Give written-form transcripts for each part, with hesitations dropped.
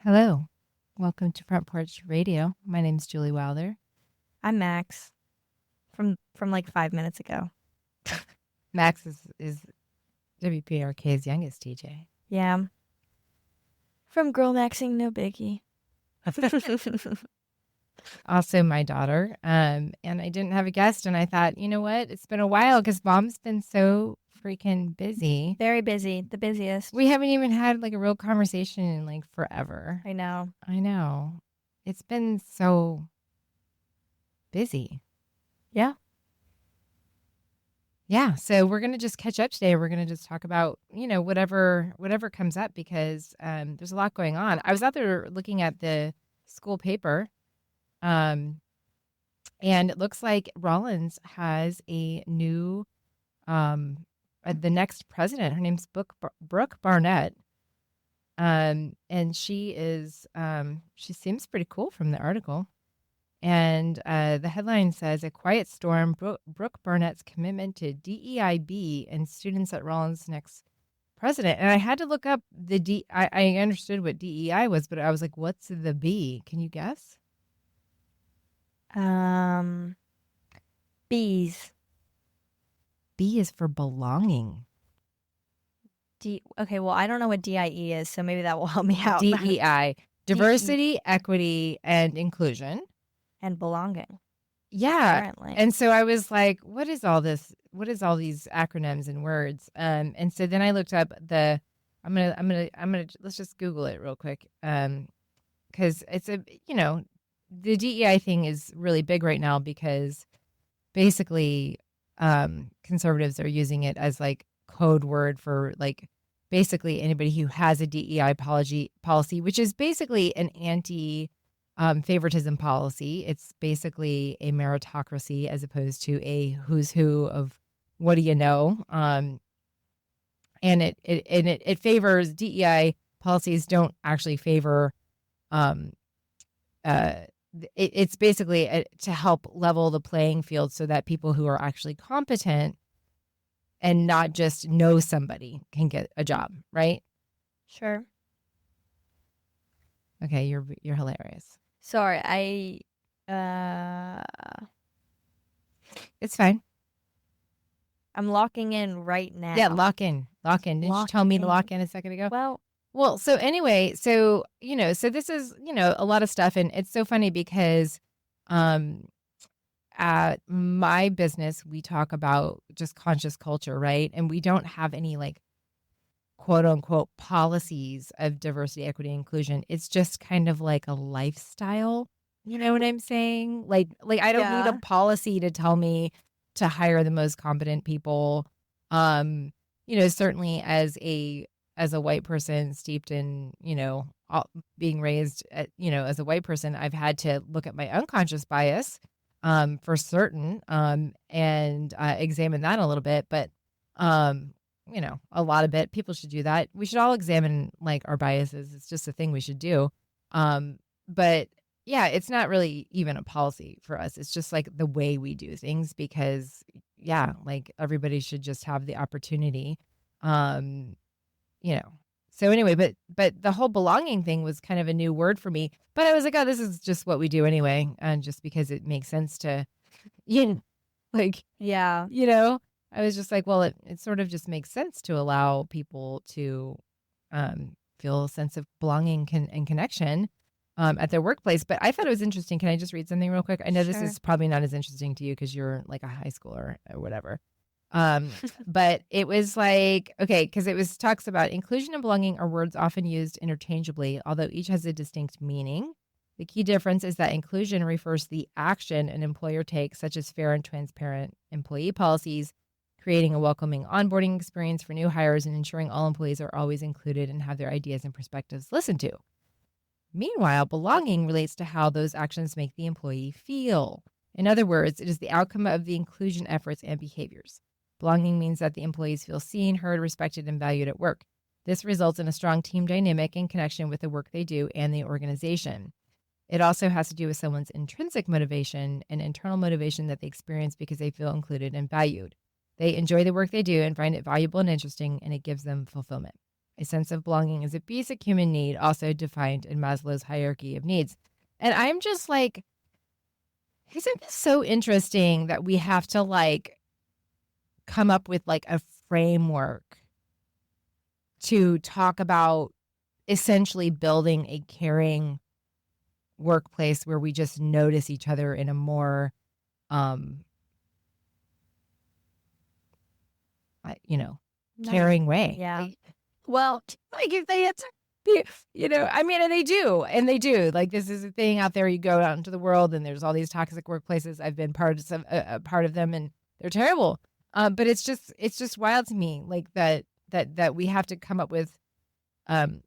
Hello. Welcome to Front Porch Radio. My name is Julie Wilder. I'm Max from like 5 minutes ago. Max is WPRK's youngest DJ. Yeah. From Girl Maxing, no biggie. Also my daughter. And I didn't have a guest, and I thought, you know what? It's been a while because Mom's been so freaking busy. Very busy. The busiest. We haven't even had like a real conversation in like forever. I know. It's been so busy. Yeah. Yeah, so we're going to just catch up today. We're going to just talk about, whatever comes up because there's a lot going on. I was out there looking at the school paper, and it looks like Rollins has a new, the next president. Her name's Brooke Barnett, and she is, she seems pretty cool from the article. And the headline says, "A quiet storm, Brooke Barnett's commitment to DEIB and students at Rollins' next president." And I had to look up I understood what DEI was, but I was like, what's the B? Can you guess? Bees. B is for belonging. Okay, well, I don't know what DIE is, so maybe that will help me out. DEI, diversity, equity, and inclusion. And belonging. Yeah. Apparently. And so I was like, what is all this? What is all these acronyms and words? And so then I looked up I'm gonna let's just Google it real quick. Because it's the DEI thing is really big right now because basically conservatives are using it as like code word for like basically anybody who has a DEI policy, which is basically an anti favoritism policy. It's basically a meritocracy as opposed to a who's who of what do you know. And it favors DEI policies don't actually favor. It's basically to help level the playing field so that people who are actually competent and not just know somebody can get a job, right? Sure. Okay, you're hilarious. Sorry, It's fine. I'm locking in right now. Yeah, lock in. Didn't you tell me to lock in a second ago? Well, so anyway, so this is, a lot of stuff. And it's so funny because at my business, we talk about just conscious culture, right? And we don't have any like quote unquote policies of diversity, equity, inclusion. It's just kind of like a lifestyle. You know what I'm saying? Like I don't need a policy to tell me to hire the most competent people. Certainly as a white person steeped in, being raised as a white person, I've had to look at my unconscious bias for certain and examine that a little bit. But a lot of it, people should do that. We should all examine like our biases. It's just a thing we should do. But yeah, it's not really even a policy for us. It's just like the way we do things because like everybody should just have the opportunity, So anyway, but the whole belonging thing was kind of a new word for me, but I was like, oh, this is just what we do anyway. And just because it makes sense to, I was just like, well, it sort of just makes sense to allow people to feel a sense of belonging and connection at their workplace. But I thought it was interesting. Can I just read something real quick? I know This is probably not as interesting to you because you're like a high schooler or whatever. But it was like, okay, because it talks about inclusion and belonging are words often used interchangeably, although each has a distinct meaning. The key difference is that inclusion refers to the action an employer takes, such as fair and transparent employee policies, creating a welcoming onboarding experience for new hires, and ensuring all employees are always included and have their ideas and perspectives listened to. Meanwhile, belonging relates to how those actions make the employee feel. In other words, it is the outcome of the inclusion efforts and behaviors. Belonging means that the employees feel seen, heard, respected, and valued at work. This results in a strong team dynamic and connection with the work they do and the organization. It also has to do with someone's intrinsic motivation and internal motivation that they experience because they feel included and valued. They enjoy the work they do and find it valuable and interesting, and it gives them fulfillment. A sense of belonging is a basic human need, also defined in Maslow's hierarchy of needs. And I'm just like, isn't this so interesting that we have to like come up with like a framework to talk about essentially building a caring workplace where we just notice each other in a more, caring way. Yeah. Well, like if they had to I mean, and they do. Like this is a thing out there. You go out into the world, and there's all these toxic workplaces. I've been part of a part of them, and they're terrible. But it's just wild to me, like that we have to come up with, and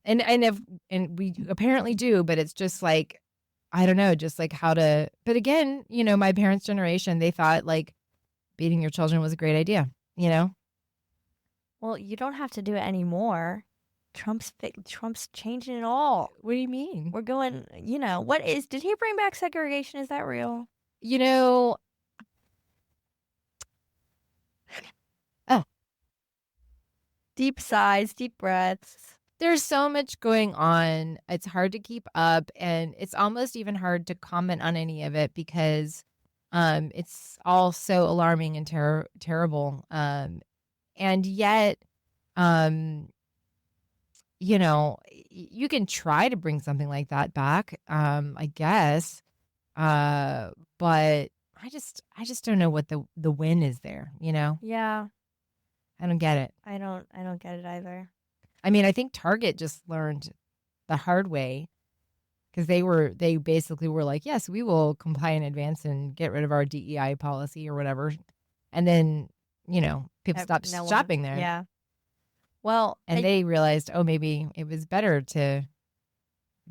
we apparently do, but it's just like, I don't know, just like how to. But again, my parents' generation, they thought like beating your children was a great idea. Well, you don't have to do it anymore. Trump's changing it all. What do you mean? We're going, did he bring back segregation? Is that real? Deep sighs, deep breaths. There's so much going on. It's hard to keep up, and it's almost even hard to comment on any of it because it's all so alarming and terrible. And yet, you can try to bring something like that back, I guess. But I just don't know what the win is there, Yeah. I don't get it. I don't get it either. I mean, I think Target just learned the hard way because they basically were like, yes, we will comply in advance and get rid of our DEI policy or whatever. And then, people stopped shopping there. Yeah. Well, and they realized, oh, maybe it was better to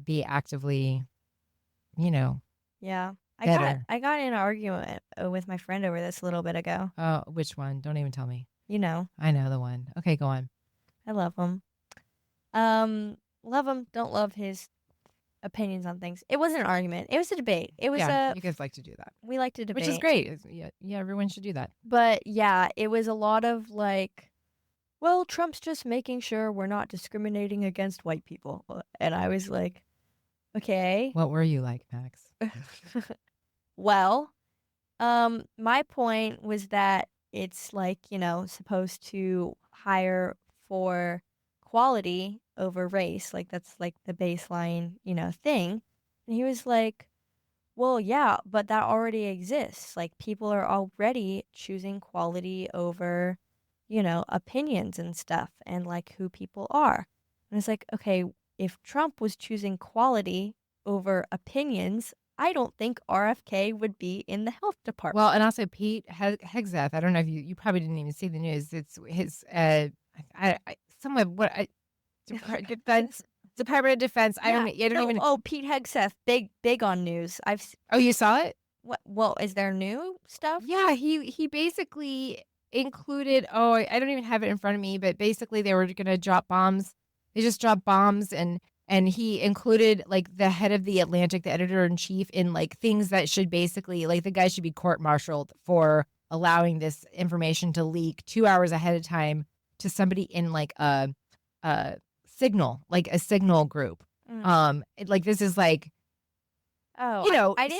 be actively, Yeah. better. I got in an argument with my friend over this a little bit ago. Oh, which one? Don't even tell me. I know the one. Okay, go on. I love him. Love him. Don't love his opinions on things. It wasn't an argument. It was a debate. It was you guys like to do that. We like to debate. Which is great. Yeah, everyone should do that. But yeah, it was a lot of like, well, Trump's just making sure we're not discriminating against white people. And I was like, okay. What were you like, Max? Well, my point was that it's like, supposed to hire for quality over race. Like that's like the baseline, thing. And he was like, well, yeah, but that already exists. Like people are already choosing quality over, opinions and stuff and like who people are. And it's like, okay, if Trump was choosing quality over opinions, I don't think RFK would be in the health department. Well, and also Pete Hegseth. I don't know if you probably didn't even see the news. It's his Department of Defense. Yeah. I don't even. Oh, Pete Hegseth, big on news. Oh, you saw it? What? Well, is there new stuff? Yeah, he basically included. Oh, I don't even have it in front of me, but basically they were going to drop bombs. They just dropped bombs, and he included like the head of the Atlantic, the editor in chief, in like things that should basically like the guy should be court-martialed for allowing this information to leak 2 hours ahead of time to somebody in like a signal group. Like this is like,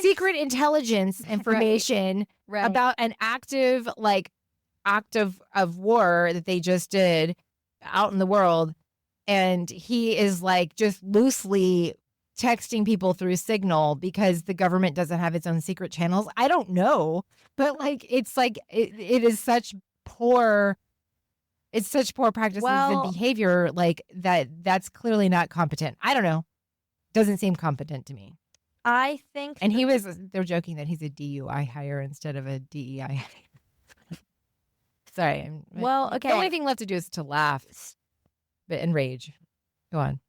secret intelligence information right. about an active act of war that they just did out in the world. And he is like just loosely texting people through Signal because the government doesn't have its own secret channels. I don't know, but like it's like it is such poor. It's such poor practices and behavior like that's clearly not competent. I don't know. Doesn't seem competent to me. I think. And they're joking that he's a DUI hire instead of a DEI hire. Sorry. Okay. The only thing left to do is to laugh and rage. Go on.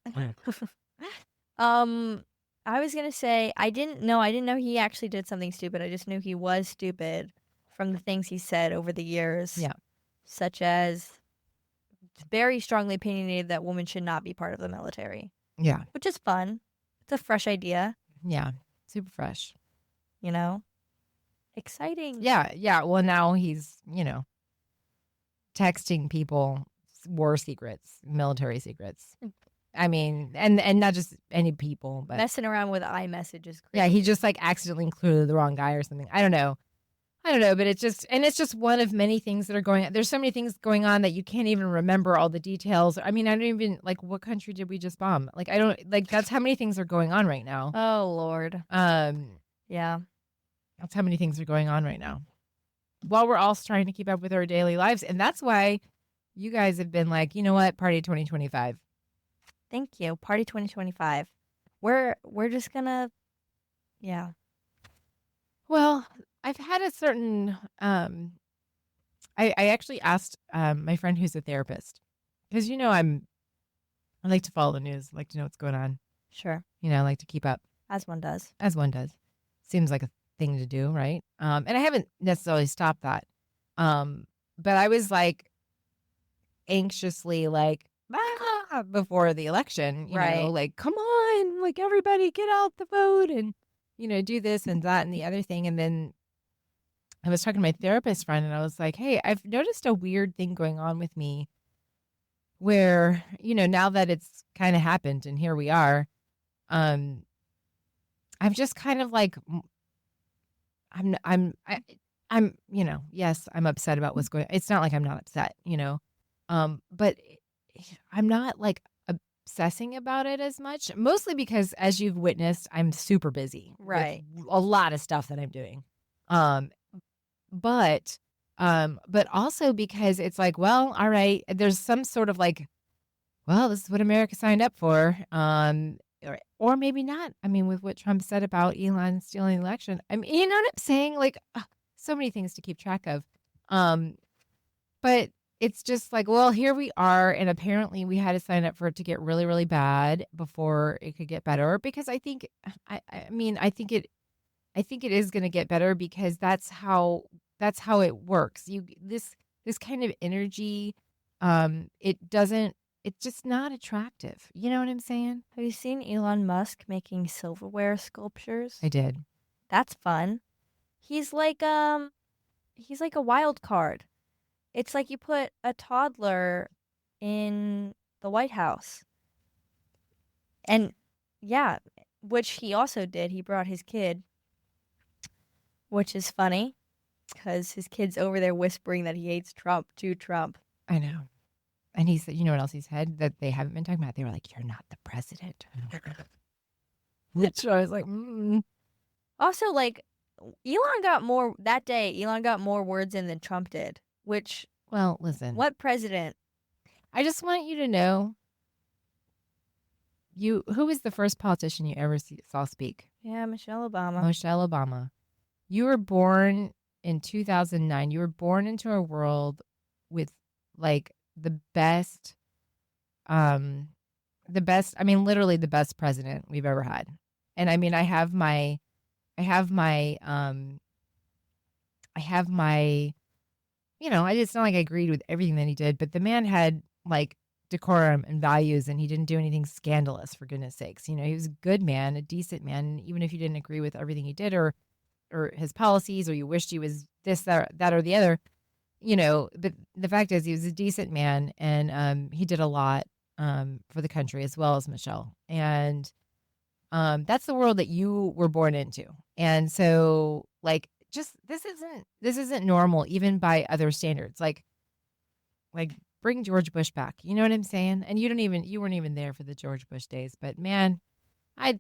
I was going to say, I didn't know he actually did something stupid. I just knew he was stupid from the things he said over the years. Yeah. Such as very strongly opinionated that women should not be part of the military. Yeah. Which is fun. It's a fresh idea. Yeah. Super fresh. Exciting. Yeah. Yeah. Well, now he's, texting people war secrets, military secrets. I mean, and not just any people, but Messing around with iMessage is crazy. yeah, he just like accidentally included the wrong guy or something. I don't know, but it's just one of many things that are going on. There's so many things going on that you can't even remember all the details. I mean, I don't even like what country did we just bomb? Like, I don't like that's how many things are going on right now. Oh Lord. Yeah. That's how many things are going on right now. While we're all trying to keep up with our daily lives, and that's why you guys have been like, you know what, Party 2025. Thank you. Party 2025. We're just gonna, yeah. Well, I've had a certain. I actually asked my friend who's a therapist, because I like to follow the news, I like to know what's going on. Sure. I like to keep up, As one does. as one does. Seems like a thing to do, right? And I haven't necessarily stopped that, but I was like anxiously like before the election, Right. like come on, like everybody get out the vote and do this and that and the other thing. And then I was talking to my therapist friend and I was like, hey, I've noticed a weird thing going on with me where, now that it's kind of happened and here we are, I'm just kind of like, yes, I'm upset about what's going on. It's not like I'm not upset, but I'm not like obsessing about it as much, mostly because as you've witnessed, I'm super busy. Right. With a lot of stuff that I'm doing. But also because it's like, well, all right, there's some sort of like, well, this is what America signed up for. Or maybe not. I mean, with what Trump said about Elon stealing the election, I mean, you know what I'm saying? Like, so many things to keep track of. But it's just like, well, here we are, and apparently we had to sign up for it to get really, really bad before it could get better. Because I think it is going to get better because that's how it works. This kind of energy, it's just not attractive. You know what I'm saying? Have you seen Elon Musk making silverware sculptures? I did. That's fun. He's like a wild card. It's like you put a toddler in the White House. And yeah, which he also did. He brought his kid, which is funny because his kid's over there whispering that he hates Trump to Trump. I know. And he said, you know what else he said that they haven't been talking about? They were like, you're not the president. So I was like, Also, like, Elon got more words in than Trump did, which, well, listen. what president? I just want you to know, who was the first politician you ever saw speak? Yeah, Michelle Obama. Michelle Obama. You were born in 2009. You were born into a world with like the best, literally the best president we've ever had. And I mean, I have my, it's not like I agreed with everything that he did, but the man had like decorum and values, and he didn't do anything scandalous, for goodness sakes. He was a good man, a decent man, even if you didn't agree with everything he did or his policies, or you wished he was this, that, or the other, but the fact is he was a decent man, and he did a lot for the country as well as Michelle. And that's the world that you were born into. And so like, just this isn't normal even by other standards. Like bring George Bush back. You know what I'm saying? And you weren't even there for the George Bush days, but man, I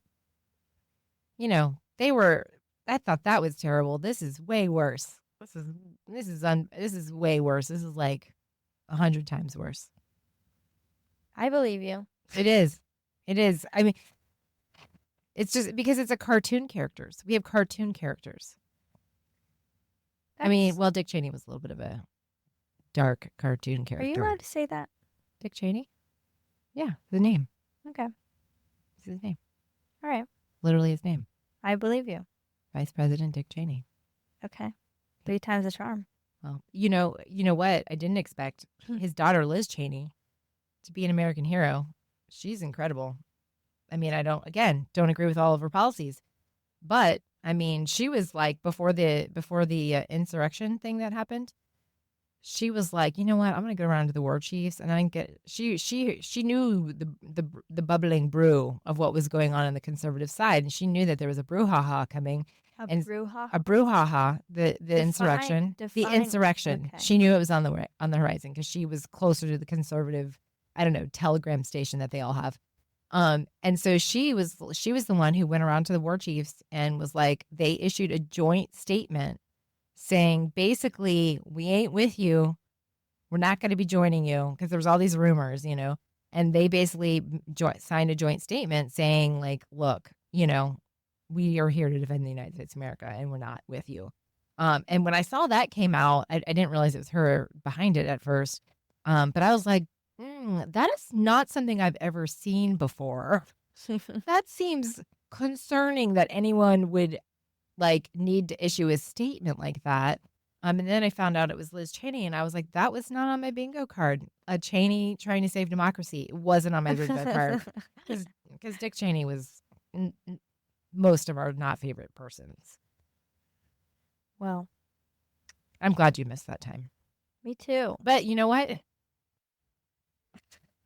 thought that was terrible. This is way worse. This is way worse. This is like 100 times worse. I believe you. It is. I mean, it's just because it's a cartoon characters. We have cartoon characters. I mean, well, Dick Cheney was a little bit of a dark cartoon character. Are you allowed to say that? Dick Cheney? Yeah, the name. Okay. This is his name. All right. Literally his name. I believe you. Vice President Dick Cheney. Okay. 3 times the charm. Well, you know what? I didn't expect his daughter, Liz Cheney, to be an American hero. She's incredible. I mean, I don't agree with all of her policies, but I mean, she was like before the insurrection thing that happened. she was like, you know what? I'm gonna go around to the war chiefs, and I get she knew the bubbling brew of what was going on the conservative side, and she knew that there was a brouhaha coming, A and brouhaha. a brouhaha, the insurrection, the insurrection. Okay. She knew it was on the horizon because she was closer to the conservative, I don't know, telegram station that they all have. And so she was the one who went around to the war chiefs and was like, they issued a joint statement saying basically, we ain't with you. We're not going to be joining you, because there was all these rumors, and they basically signed a joint statement saying, like, look, we are here to defend the United States of America, and we're not with you. And when I saw that came out, I didn't realize it was her behind it at first. But I was like, that is not something I've ever seen before. That seems concerning that anyone would need to issue a statement like that. And then I found out it was Liz Cheney, and I was like, that was not on my bingo card. A Cheney trying to save democracy. It wasn't on my bingo card, because Dick Cheney was most of our not favorite persons. Well, I'm glad you missed that time. Me too. But you know what?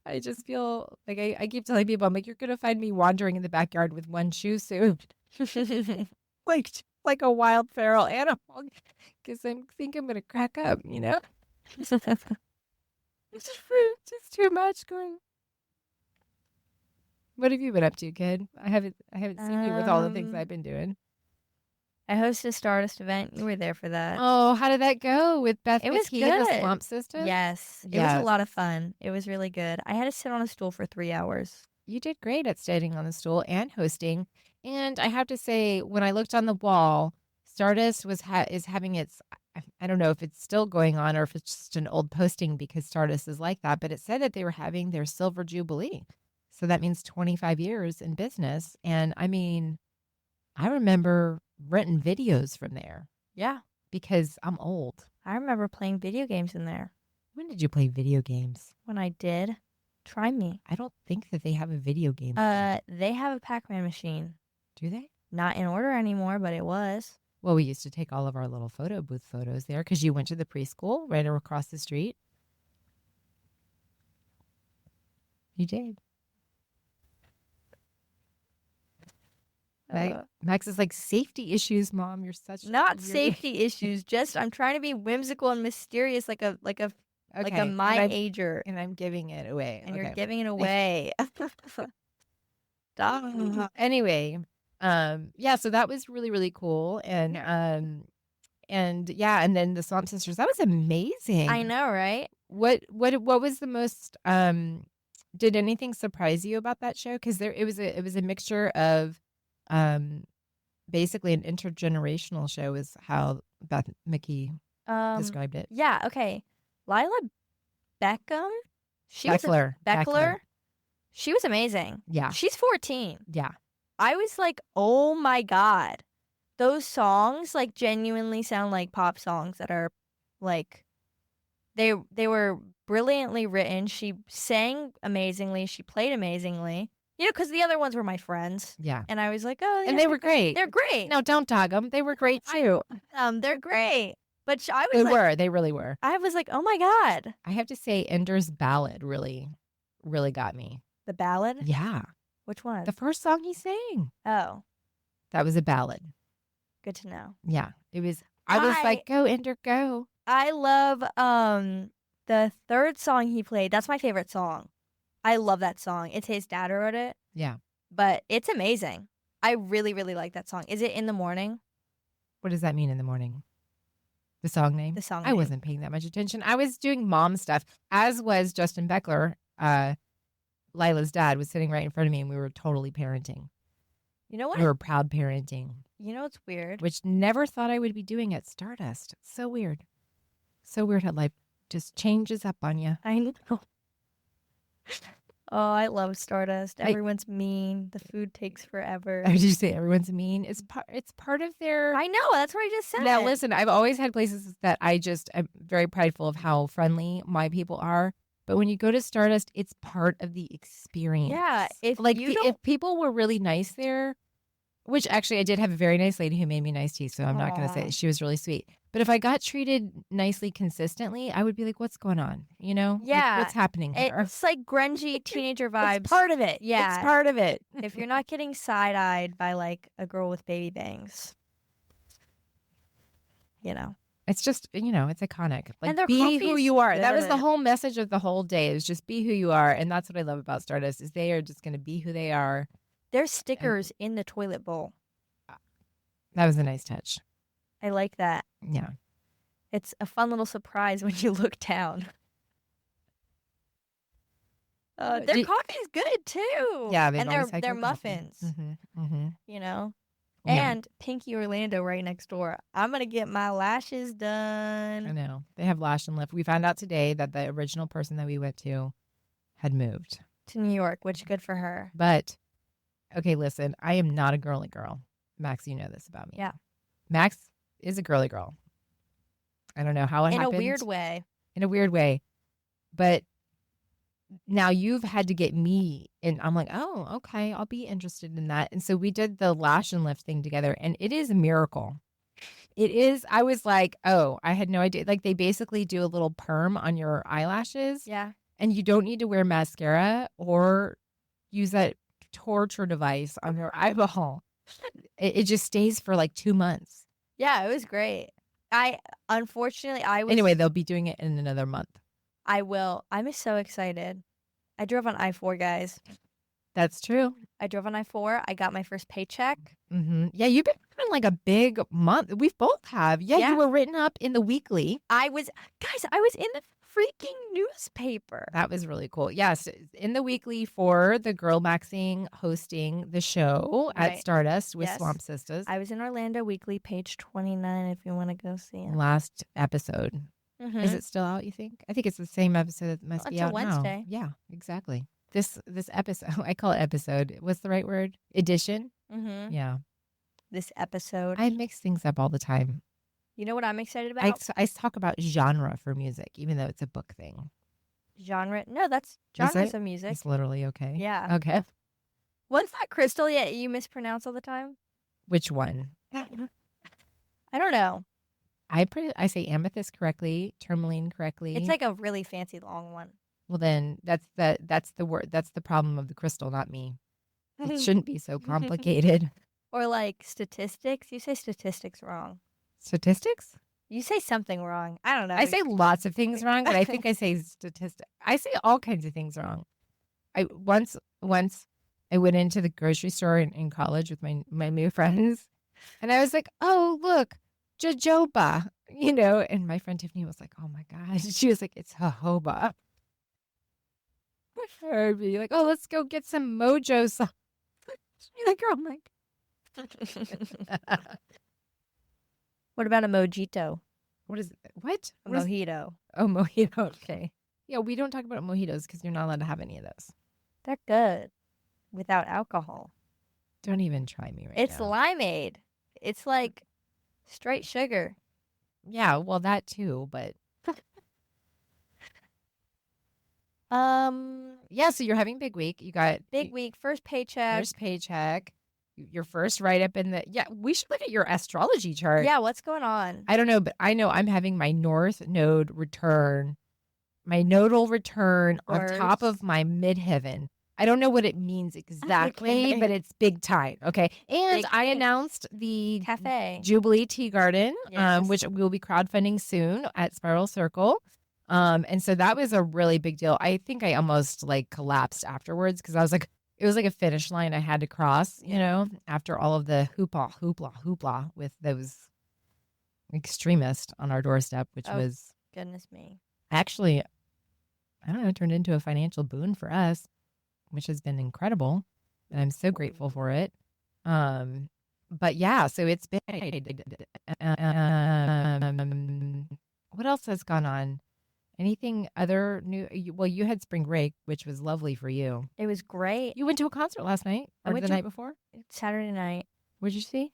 I just feel like I keep telling people, I'm like, you're gonna find me wandering in the backyard with one shoe suit. like a wild feral animal, because I think I'm gonna crack up, It's just too much going. What have you been up to, kid? I haven't seen you with all the things I've been doing. I hosted a Stardust event. You were there for that. Oh, how did that go with Beth? It was McKee, good. the Swamp Sister? Yes. It was a lot of fun. It was really good. I had to sit on a stool for 3 hours. You did great at standing on the stool and hosting. And I have to say, when I looked on the wall, Stardust is having its, I don't know if it's still going on or if it's just an old posting, because Stardust is like that, but it said that they were having their Silver Jubilee. So that means 25 years in business. And I mean, I remember renting videos from there. Yeah. Because I'm old. I remember playing video games in there. When did you play video games? When I did. Try me. I don't think that they have a video game. They have a Pac-Man machine. Do they? Not in order anymore, but it was. Well, we used to take all of our little photo booth photos there, because you went to the preschool right across the street. You did. Max is like, safety issues, Mom. You're such not safety issues. Just I'm trying to be whimsical and mysterious, like a my-ager, and I'm giving it away. And you're giving it away. Stop. Anyway, yeah. So that was really, really cool, and yeah, and then the Swamp Sisters. That was amazing. I know, right? What was the most? Did anything surprise you about that show? Because it was a mixture of. Basically an intergenerational show is how Beth McKee described it. Yeah, okay. Lila Beckham? Beckler. She was amazing. Yeah. She's 14. Yeah. I was like, oh my God. Those songs like genuinely sound like pop songs that are like, they were brilliantly written. She sang amazingly. She played amazingly. Because the other ones were my friends. Yeah. And I was like, oh, yeah, and they were great. They're great. No, don't dog them. They were great too. They're great. But I was They really were. I was like, oh my God. I have to say, Ender's Ballad really, really got me. The ballad? Yeah. Which one? The first song he sang. Oh. That was a ballad. Good to know. Yeah. It was. I was like, go, Ender, go. I love the third song he played. That's my favorite song. I love that song. It's his dad who wrote it. Yeah. But it's amazing. I really, really like that song. Is it In the Morning? What does that mean, In the Morning? The song name? The song I name. wasn't paying that much attention. I was doing mom stuff, as was Justin Beckler. Lila's dad was sitting right in front of me, and we were totally parenting. You know what? We were proud parenting. You know what's weird? Which never thought I would be doing at Stardust. So weird. So weird how life just changes up on you. I know. Oh, I love Stardust. Everyone's mean. The food takes forever. Did you say everyone's mean? It's part of their. I know. That's what I just said. Now listen, I've always had places that I'm very prideful of how friendly my people are. But when you go to Stardust, it's part of the experience. Yeah. If people were really nice there, Which actually, I did have a very nice lady who made me nice tea, so I'm not going to say Aw. she was really sweet. But if I got treated nicely consistently, I would be like, "What's going on? You know, like, Yeah, what's happening here?" it's like grungy teenager vibes. It's part of it. It's Yeah. part of it. If you're not getting side-eyed by like a girl with baby bangs, you know. It's just, it's iconic. Like, And their be coffee who is you are. That was the good. whole message of the whole day. Is just be who you are, and that's what I love about Stardust. Is they are just going to be who they are. There's stickers in the toilet bowl. That was a nice touch. I like that. Yeah. It's a fun little surprise when you look down. Their coffee is good too. Yeah, and their muffins. You know. Yeah. And Pinky Orlando right next door. I'm gonna get my lashes done. I know. They have lash and lift. We found out today that the original person that we went to had moved to New York, which good for her. But okay, listen, I am not a girly girl. Max, you know this about me. Yeah. Max is a girly girl. I don't know how it happened. In a weird way. In a weird way. But now you've had to get me, and I'm like, oh, okay, I'll be interested in that. And so we did the lash and lift thing together, and it is a miracle. It is. I was like, oh, I had no idea. Like, they basically do a little perm on your eyelashes. Yeah. And you don't need to wear mascara or use that torture device on your eyeball. It just stays for like 2 months. Yeah, it was great. Anyway, they'll be doing it in another month. I will. I'm so excited. I drove on I-4, guys. That's true. I drove on I-4. I got my first paycheck. Mm-hmm. Yeah, you've been having like a big month. We both have. Yeah, you were written up in the weekly. I was in the freaking newspaper. That was really cool. Yes, in the weekly for the Girl Maxing hosting the show at Stardust with Swamp Sisters. I was in Orlando Weekly, page 29, if you want to go see it. Last episode. Mm-hmm. Is it still out, you think? I think it's the same episode that must be out Wednesday. now. Yeah, exactly. This episode, I call it episode. What's the right word? Edition? Mm-hmm. Yeah. This episode. I mix things up all the time. You know what I'm excited about? I talk about genre for music, even though it's a book thing. Genre? No, that's genres of music. It's literally okay. Yeah. Okay. What's that crystal you mispronounce all the time? Which one? I don't know. I say amethyst correctly, tourmaline correctly. It's like a really fancy long one. Well, then that's the word. That's the problem of the crystal, not me. It shouldn't be so complicated. Or like statistics. You say statistics wrong. Statistics? You say something wrong. I don't know. I say lots of things wrong, but I think I say statistic. I say all kinds of things wrong. I once I went into the grocery store in college with my new friends, and I was like, "Oh, look, jojoba," and my friend Tiffany was like, "Oh my god," she was like, "It's jojoba." I'd be like, "Oh, let's go get some mojo sauce." You're like, "Girl, I'm like." What about a mojito? What is it? What? A mojito. Oh, mojito. Okay. Yeah, we don't talk about mojitos because you're not allowed to have any of those. They're good without alcohol. Don't even try me right now. It's limeade. It's like straight sugar. Yeah, well, that too, but yeah, so you're having big week. You got big week, first paycheck. Your first write-up in the... Yeah, we should look at your astrology chart. Yeah, what's going on? I don't know, but I know I'm having my North Node return, my nodal return on top of my midheaven. I don't know what it means exactly, but it's big time, okay? And I announced the Cafe Jubilee Tea Garden, yes. Which we will be crowdfunding soon at Spiral Circle. And so that was a really big deal. I think I almost collapsed afterwards because I was like, it was like a finish line I had to cross, after all of the hoopla with those extremists on our doorstep, which was goodness me. Actually, I don't know, turned into a financial boon for us, which has been incredible. And I'm so grateful for it. But yeah, so it's been, what else has gone on? Anything other new? Well, you had spring break, which was lovely for you. It was great. You went to a concert last night or the night before? Saturday night. What did you see?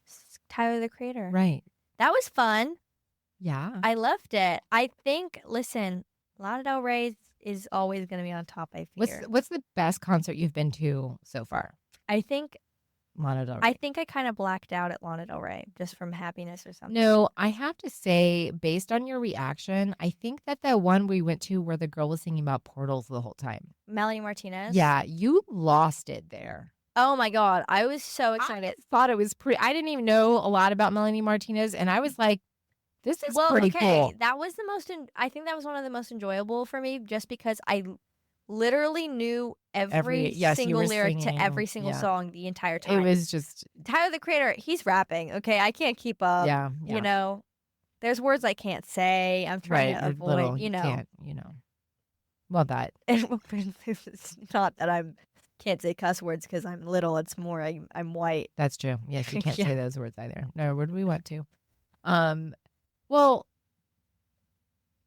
Tyler, the Creator. Right. That was fun. Yeah. I loved it. I think, listen, Lana Del Rey is always going to be on top, I fear. What's the best concert you've been to so far? I think Lana Del Rey. I think I kind of blacked out at Lana Del Rey just from happiness or something. No, I have to say, based on your reaction, I think that the one we went to where the girl was singing about portals the whole time. Melanie Martinez? Yeah, you lost it there. Oh my God. I was so excited. I thought it was pretty. I didn't even know a lot about Melanie Martinez, and I was like, this is pretty cool. That was the most, I think that was one of the most enjoyable for me just because I literally knew every single lyric to every single song the entire time. It was just. Tyler, the Creator, he's rapping, okay? I can't keep up. Yeah. You know, there's words I can't say. I'm trying to avoid, little, you know. Can't, you know. Well, that. It's not that I can't say cuss words because I'm little. It's more I'm white. That's true. Yes, you can't say those words either. No, where do we want to? Well,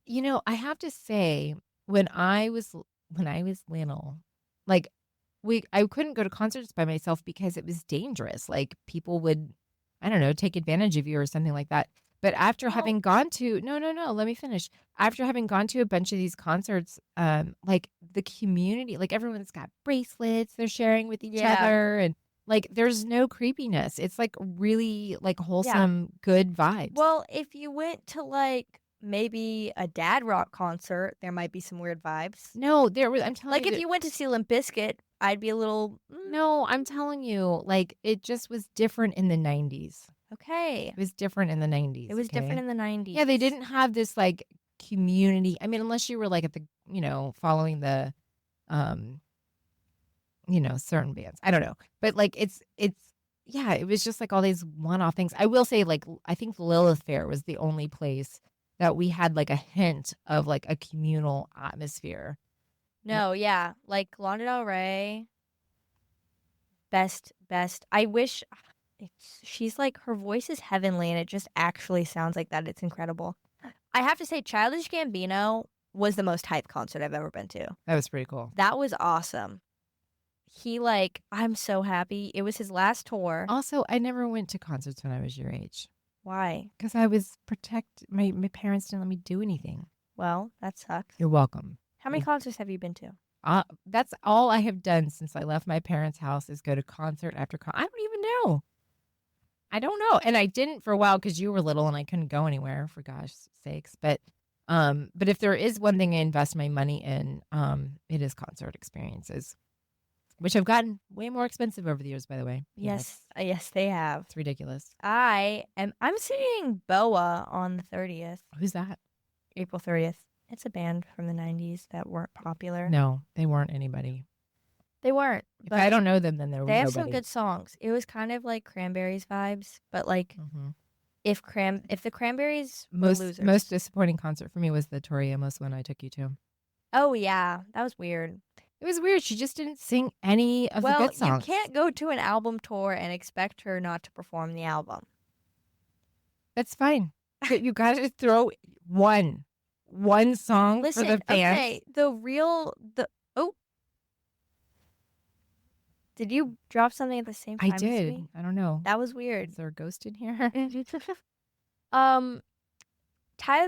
you know, I have to say, when I was little, like I couldn't go to concerts by myself because it was dangerous. Like people would, I don't know, take advantage of you or something like that. But after having gone to no, let me finish. After having gone to a bunch of these concerts, like the community, like everyone's got bracelets they're sharing with each other, and like there's no creepiness. It's like really like wholesome, good vibes. Well, if you went to like maybe a dad rock concert, there might be some weird vibes. No, there was. I'm telling you, like if you went to see Limp Bizkit, I'd be a little. No, I'm telling you, like it just was different in the 90s. Okay. It was different in the 90s. It was different in the 90s. Yeah, they didn't have this like community. I mean, unless you were like at the, you know, following the, you know, certain bands. I don't know. But like yeah, it was just like all these one-off things. I will say, like, I think Lilith Fair was the only place that we had like a hint of like a communal atmosphere. No, yeah. Like Lana Del Rey. Best. I wish she's like, her voice is heavenly and it just actually sounds like that. It's incredible. I have to say, Childish Gambino was the most hype concert I've ever been to. That was pretty cool. That was awesome. He I'm so happy. It was his last tour. Also, I never went to concerts when I was your age. Why? Because I was my parents didn't let me do anything. Well, that sucks. You're welcome. How many concerts have you been to? That's all I have done since I left my parents' house is go to concert after concert. I don't even know. I don't know. And I didn't for a while because you were little and I couldn't go anywhere, for gosh sakes. But if there is one thing I invest my money in, it is concert experiences, which have gotten way more expensive over the years, by the way. Yes, they have. It's ridiculous. I'm seeing BoA on the 30th. Who's that? April 30th. It's a band from the 90s that weren't popular. No, they weren't anybody. They weren't. If I don't know them, then they have some good songs. It was kind of like Cranberries vibes, but like if the Cranberries were losers. Most disappointing concert for me was the Tori Amos one I took you to. Oh yeah, that was weird. It was weird. She just didn't sing any of the good songs. Well, you can't go to an album tour and expect her not to perform the album. That's fine. You got to throw one song for the fans. Okay, did you drop something at the same time? I did. I don't know. That was weird. Is there a ghost in here? Tyler,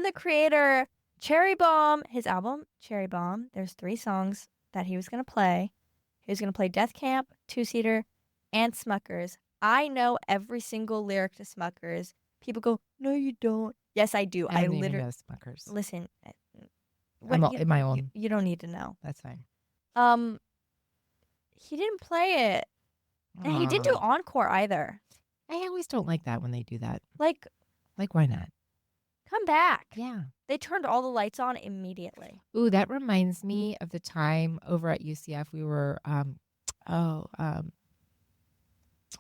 the Creator, Cherry Bomb, his album, Cherry Bomb, there's 3 songs that he was going to play. He was going to play Death Camp, Two Seater, and Smuckers. I know every single lyric to Smuckers. People go, no, you don't. Yes, I do. I literally know Smuckers. Listen. In my own. You don't need to know. That's fine. He didn't play it. And he didn't do encore either. I always don't like that when they do that. Like, why not? Come back. Yeah. They turned all the lights on immediately. Ooh, that reminds me of the time over at UCF we were,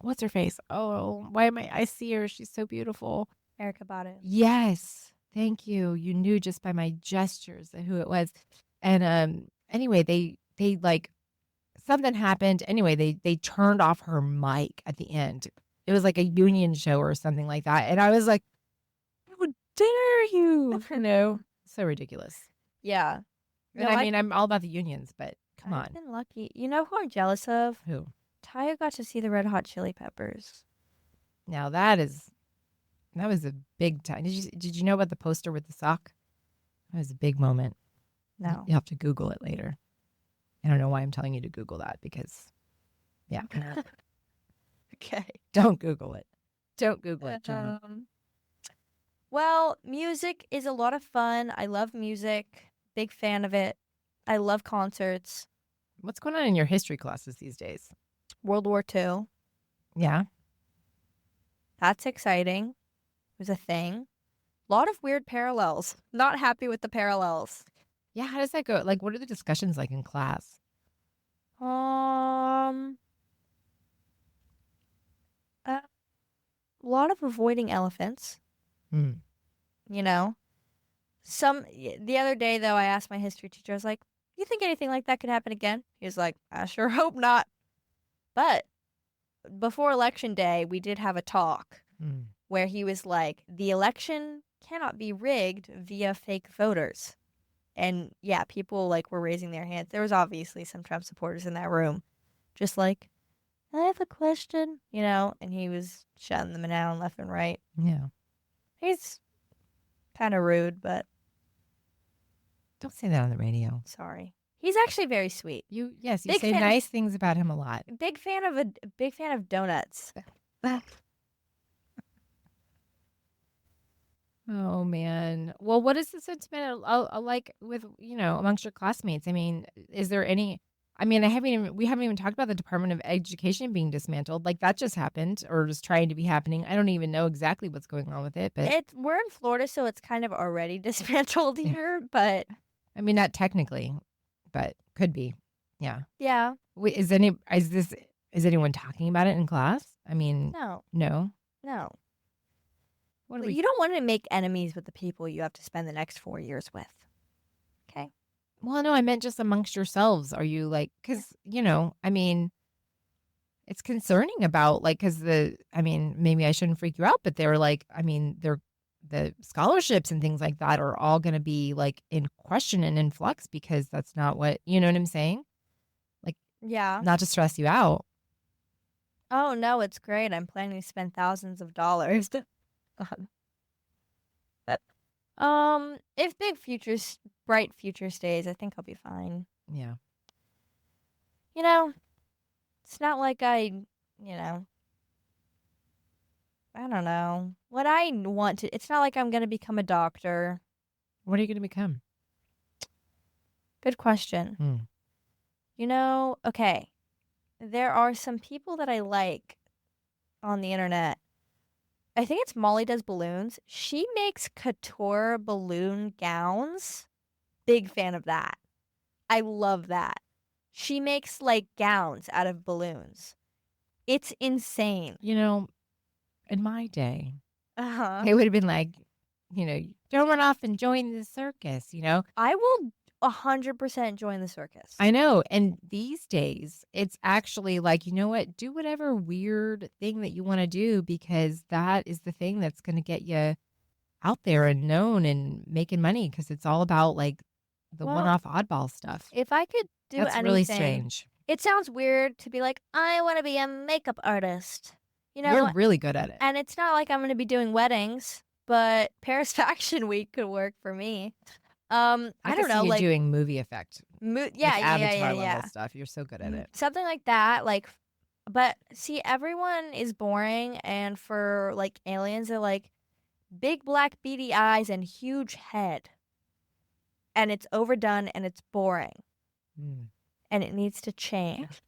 what's her face? Oh, why am I see her. She's so beautiful. Erica Badu. Yes. Thank you. You knew just by my gestures who it was. And anyway, they like, something happened. Anyway, they turned off her mic at the end. It was like a union show or something like that. And I was like, how dare you? You know, so ridiculous. Yeah. And I mean, I'm all about the unions, but come on. I've been lucky. You know who I'm jealous of? Who? Taya got to see the Red Hot Chili Peppers. Now that was a big time. Did you know about the poster with the sock? That was a big moment. No. You'll have to Google it later. I don't know why I'm telling you to Google that because, yeah. Okay. Don't Google it. Don't Google it, John. Well, music is a lot of fun. I love music. Big fan of it. I love concerts. What's going on in your history classes these days? World War II. Yeah. That's exciting. It was a thing. A lot of weird parallels. Not happy with the parallels. Yeah, how does that go? Like, what are the discussions like in class? A lot of avoiding elephants. Hmm. You know, the other day though, I asked my history teacher. I was like, "You think anything like that could happen again?" He was like, "I sure hope not." But before election day, we did have a talk where he was like, "The election cannot be rigged via fake voters." And yeah, people like were raising their hands. There was obviously some Trump supporters in that room, just like, "I have a question," and he was shutting them down left and right. Yeah. He's kind of rude, but Don't say that on the radio. sorry. He's actually very sweet. Yes, you Big say fan of- nice things about him a lot. Big fan of donuts. Oh man. Well, what is the sentiment like with amongst your classmates? I mean, is there any? I mean, we haven't even talked about the Department of Education being dismantled. Like that just happened, or just trying to be happening. I don't even know exactly what's going on with it, but We're in Florida, so it's kind of already dismantled here. But I mean, not technically, but could be. Yeah. yeah, Wait, is anyone talking about it in class? I mean, no. What But you don't want to make enemies with the people you have to spend the next 4 years with. Okay. Well, no, I meant just amongst yourselves. Are you like, because, I mean, it's concerning about like, maybe I shouldn't freak you out, but they're like, the scholarships and things like that are all going to be like in question and in flux because that's not what, you know what I'm saying? Like, Yeah. not to stress you out. Oh, no, it's great. I'm planning to spend thousands of dollars. If bright future stays, I think I'll be fine. Yeah. It's not like I don't know. What I want to, it's not like I'm going to become a doctor. What are you going to become? Good question. Okay. There are some people that I like on the internet. I think it's Molly Does Balloons. She makes couture balloon gowns. Big fan of that. I love that. She makes like gowns out of balloons. It's insane. In my day, Uh-huh. they would have been like, don't run off and join the circus, I will 100% join the circus. I know. And these days, it's actually like, you know what? Do whatever weird thing that you want to do because that is the thing that's going to get you out there and known and making money because it's all about like the one-off oddball stuff. If I could do That's anything. really strange. It sounds weird to be like, I want to be a makeup artist. You're really good at it. And it's not like I'm going to be doing weddings, but Paris Fashion Week could work for me. I don't know, see you like doing movie effect. Yeah. Level stuff. You're so good at it. Something like that, like. But see, everyone is boring, and for like aliens, they're like big black beady eyes and huge head, and it's overdone and it's boring, and it needs to change.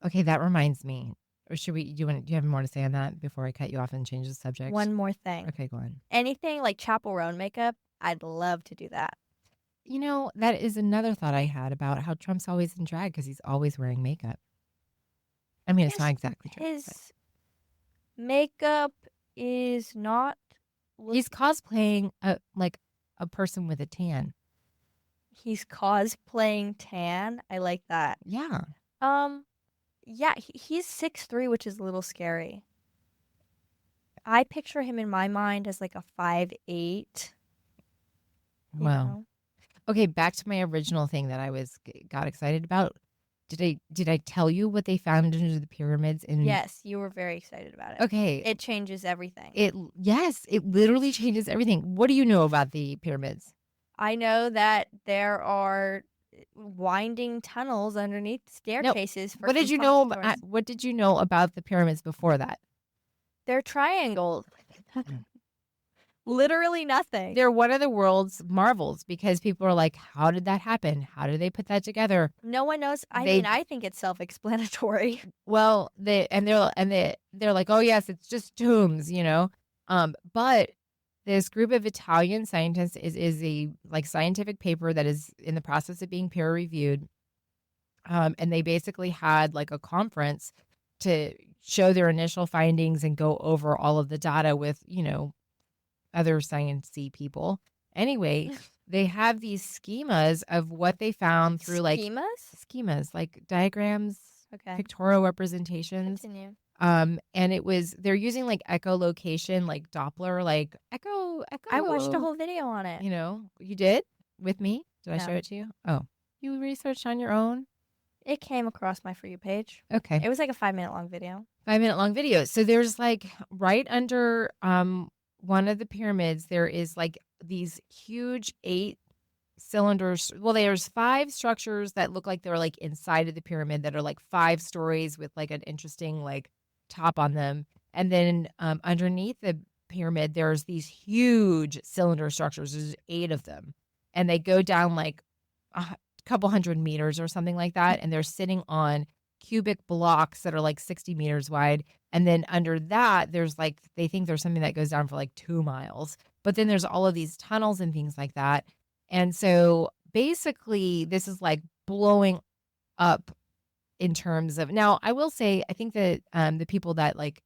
Okay, that reminds me. Or should we? Do you have more to say on that before I cut you off and change the subject? One more thing. Okay, go on. Anything like chaperone makeup, I'd love to do that. That is another thought I had about how Trump's always in drag because he's always wearing makeup. I mean, it's not exactly true. His makeup is not. He's cosplaying a person with a tan. He's cosplaying tan. I like that. Yeah. Yeah, he's 6'3", which is a little scary. I picture him in my mind as like a 5'8". Wow. Okay, back to my original thing that I got excited about. Did I tell you what they found under the pyramids? Yes, you were very excited about it. Okay. It changes everything. It literally changes everything. What do you know about the pyramids? I know that there are winding tunnels underneath No. staircases for What did you compartment know? stores. What did you know about the pyramids before that? They're triangles. Literally nothing. They're one of the world's marvels because people are like, how did that happen? How did they put that together? No one knows. I They- mean, I think it's self-explanatory. Well, they're like, oh yes, it's just tombs, you know. But this group of Italian scientists is a like scientific paper that is in the process of being peer reviewed. And they basically had like a conference to show their initial findings and go over all of the data with, you know, other sciencey people. Anyway, they have these schemas of what they found through like Schemas, like diagrams, Okay. pictorial representations. Continue. And they're using like echolocation, like Doppler, like echo. I watched a whole video on it. You know, you did with me. Did I No. show it to you? Oh, you researched on your own. It came across my For You page. Okay, It was like a 5-minute long video. 5-minute long video. So there's like right under one of the pyramids, there is like these huge 8 cylinders. Well, there's 5 structures that look like they're like inside of the pyramid that are like 5 stories with like an interesting like top on them. And then underneath the pyramid, there's these huge cylinder structures. There's 8 of them. And they go down like a couple hundred meters or something like that. And they're sitting on cubic blocks that are like 60 meters wide. And then under that, there's like, they think there's something that goes down for like 2 miles. But then there's all of these tunnels and things like that. And so basically, this is like blowing up in terms of, now I will say, I think that the people that like,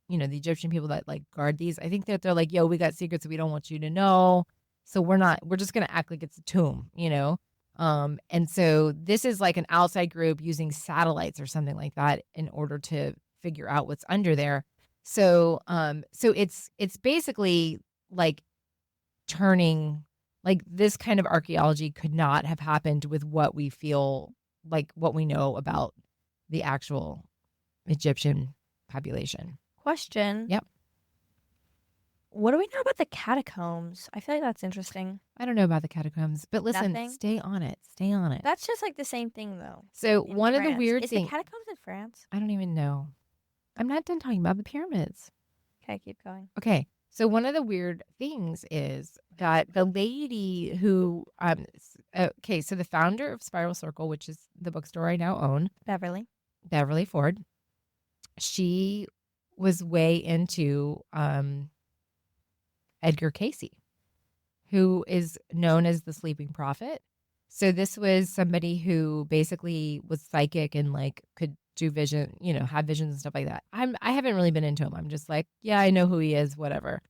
you know, the Egyptian people that like guard these, I think that they're like, yo, we got secrets we don't want you to know. So we're just going to act like it's a tomb, you know? And so this is like an outside group using satellites or something like that in order to figure out what's under there. So it's basically like turning, like this kind of archaeology could not have happened with what we feel like, what we know about the actual Egyptian population. Question. Yep. What do we know about the catacombs? I feel like that's interesting. I don't know about the catacombs, but listen, Nothing? stay on it. Stay on it. That's just like the same thing, though. So in one of the France. weird Is things, the catacombs in France? I don't even know. I'm not done talking about the pyramids. Okay, keep going. Okay. So one of the weird things is that the lady who, so the founder of Spiral Circle, which is the bookstore I now own, Beverly Ford, she was way into Edgar Casey, who is known as the Sleeping Prophet. So this was somebody who basically was psychic and like could do vision, you know, have visions and stuff like that. I haven't really been into him. I'm just like, yeah, I know who he is, whatever.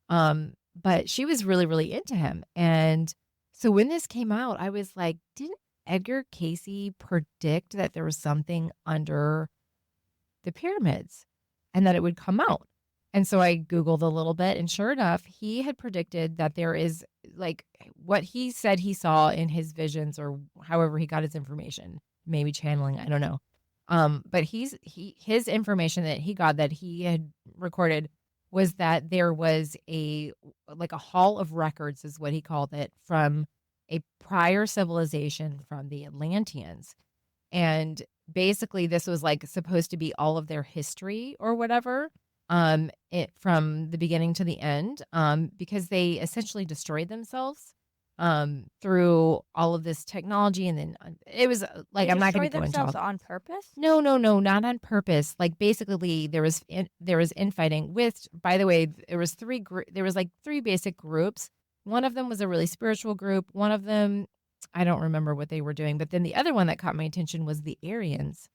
But she was really, really into him. And so when this came out, I was like, didn't Edgar Casey predict that there was something under the pyramids and that it would come out? And so I Googled a little bit, and sure enough, he had predicted that there is like what he said he saw in his visions or however he got his information, maybe channeling, I don't know. But his information that he got, that he had recorded, was that there was a hall of records, is what he called it, from a prior civilization from the Atlanteans. And basically this was like supposed to be all of their history or whatever, from the beginning to the end, because they essentially destroyed themselves through all of this technology. And then it was like, I'm not going to go into all themselves on purpose. No, not on purpose. Like basically there was infighting with, by the way, there was like 3 basic groups. One of them was a really spiritual group. One of them, I don't remember what they were doing, but then the other one that caught my attention was the Aryans.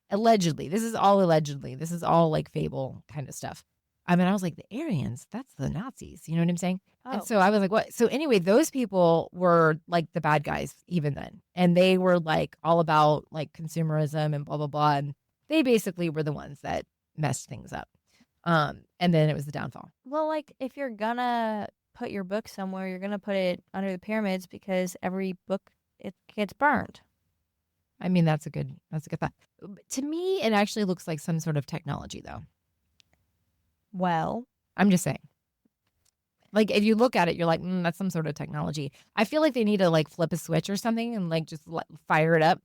Allegedly. This is all allegedly. This is all like fable kind of stuff. I mean, I was like, the Aryans, that's the Nazis. You know what I'm saying? Oh. And so I was like, what? So anyway, those people were like the bad guys even then. And they were like all about like consumerism and blah, blah, blah. And they basically were the ones that messed things up. And then it was the downfall. Well, like if you're gonna put your book somewhere, you're gonna put it under the pyramids because every book, it gets burned. I mean, that's a good thought. To me, it actually looks like some sort of technology, though. Well, I'm just saying. Like, if you look at it, you're like, that's some sort of technology. I feel like they need to like flip a switch or something and like just fire it up,